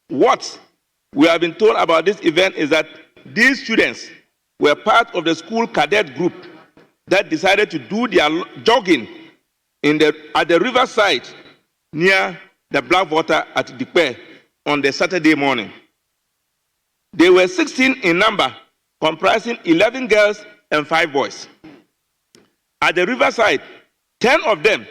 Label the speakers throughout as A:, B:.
A: What we have been told about this event is that these students were part of the school cadet group that decided to do their jogging at the riverside near the black water at Dikpe on the Saturday morning. They were 16 in number, comprising 11 girls and 5 boys. At the riverside, 10 of them,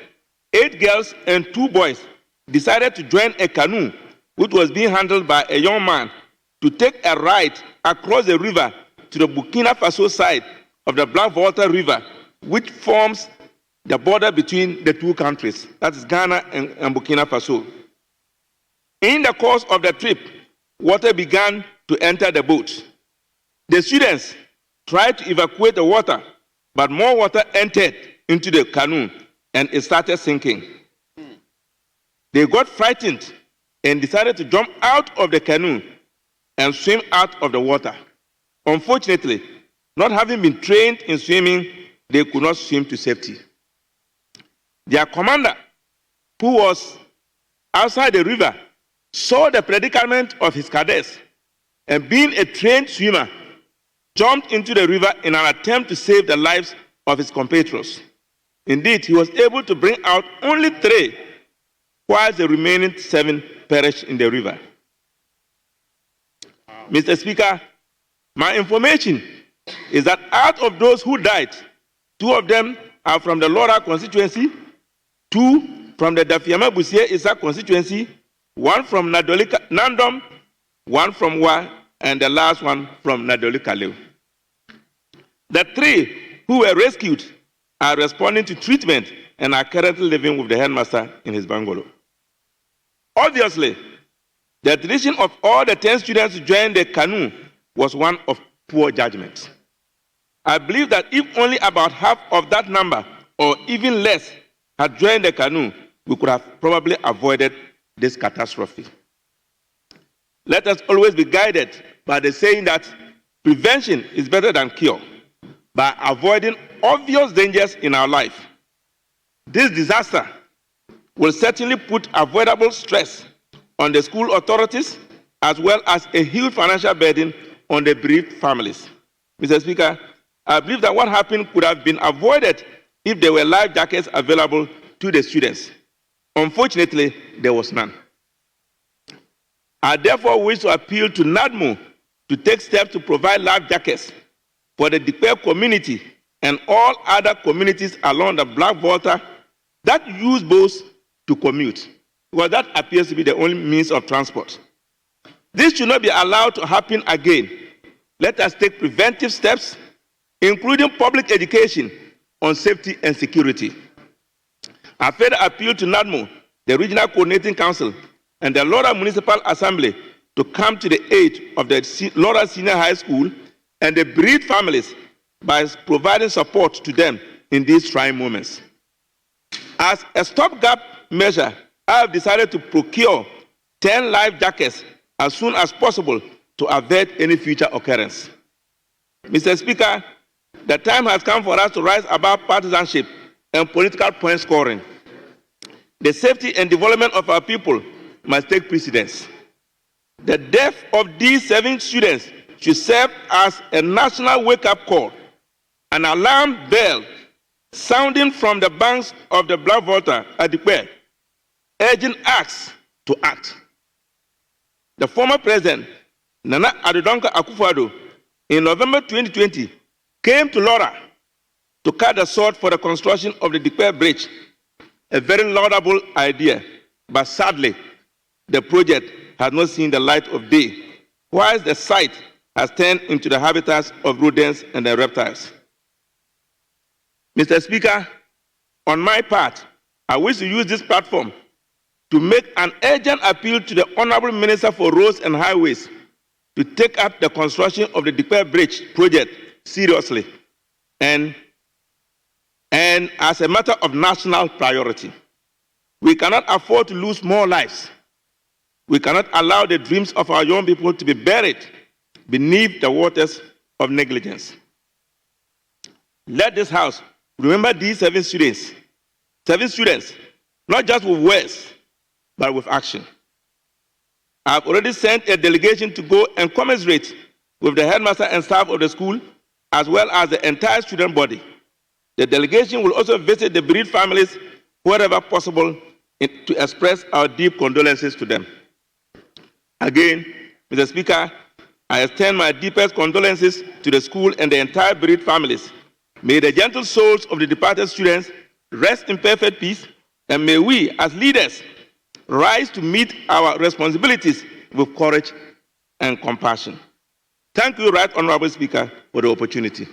A: 8 girls and 2 boys, decided to join a canoe which was being handled by a young man to take a ride across the river to the Burkina Faso side of the Black Water River, which forms the border between the two countries, that is Ghana and Burkina Faso. In the course of the trip, water began to enter the boat. The students tried to evacuate the water, but more water entered into the canoe and it started sinking. They got frightened and decided to jump out of the canoe and swim out of the water. Unfortunately, not having been trained in swimming, they could not swim to safety. Their commander, who was outside the river, saw the predicament of his cadets and, being a trained swimmer, jumped into the river in an attempt to save the lives of his compatriots. Indeed, he was able to bring out only 3, while the remaining 7 perished in the river. Mr. Speaker, my information is that out of those who died, 2 of them are from the Lawra constituency, 2 from the Dafiama Busie Isa constituency, 1 from Nandom, 1 from Wa, and the last one from Nadoli. The 3 who were rescued are responding to treatment and are currently living with the headmaster in his bungalow. Obviously, the decision of all the 10 students to join the canoe was one of poor judgment. I believe that if only about half of that number, or even less, had joined the canoe, we could have probably avoided this catastrophe. Let us always be guided by the saying that prevention is better than cure, by avoiding obvious dangers in our life. This disaster will certainly put avoidable stress on the school authorities, as well as a huge financial burden on the bereaved families. Mr. Speaker, I believe that what happened could have been avoided if there were life jackets available to the students. Unfortunately, there was none. I therefore wish to appeal to NADMO to take steps to provide life jackets for the Dikpe community and all other communities along the Black Water that use boats to commute, because that appears to be the only means of transport. This should not be allowed to happen again. Let us take preventive steps, including public education on safety and security. I further appeal to NADMO, the Regional Coordinating Council, and the Lawra Municipal Assembly to come to the aid of the Lawra Senior High School and the bereaved families by providing support to them in these trying moments. As a stopgap measure, I have decided to procure 10 life jackets as soon as possible to avert any future occurrence. Mr. Speaker, the time has come for us to rise above partisanship and political point scoring. The safety and development of our people must take precedence. The death of these 7 students should serve as a national wake-up call, an alarm bell sounding from the banks of the Black Water at Dikpe, urging us to act. The former president, Nana Addo Akufo-Addo, in November 2020, came to Lawra to cut the sword for the construction of the Dikpe Bridge, a very laudable idea, but sadly, the project has not seen the light of day, whilst the site has turned into the habitats of rodents and the reptiles. Mr. Speaker, on my part, I wish to use this platform to make an urgent appeal to the Honorable Minister for Roads and Highways to take up the construction of the Dikpe Bridge project seriously and as a matter of national priority. We cannot afford to lose more lives. We cannot allow the dreams of our young people to be buried beneath the waters of negligence. Let this House remember these 7 students, not just with words, but with action. I have already sent a delegation to go and commiserate with the headmaster and staff of the school, as well as the entire student body. The delegation will also visit the bereaved families wherever possible to express our deep condolences to them. Again, Mr. Speaker, I extend my deepest condolences to the school and the entire bereaved families. May the gentle souls of the departed students rest in perfect peace, and may we, as leaders, rise to meet our responsibilities with courage and compassion. Thank you, Right Honorable Speaker, for the opportunity.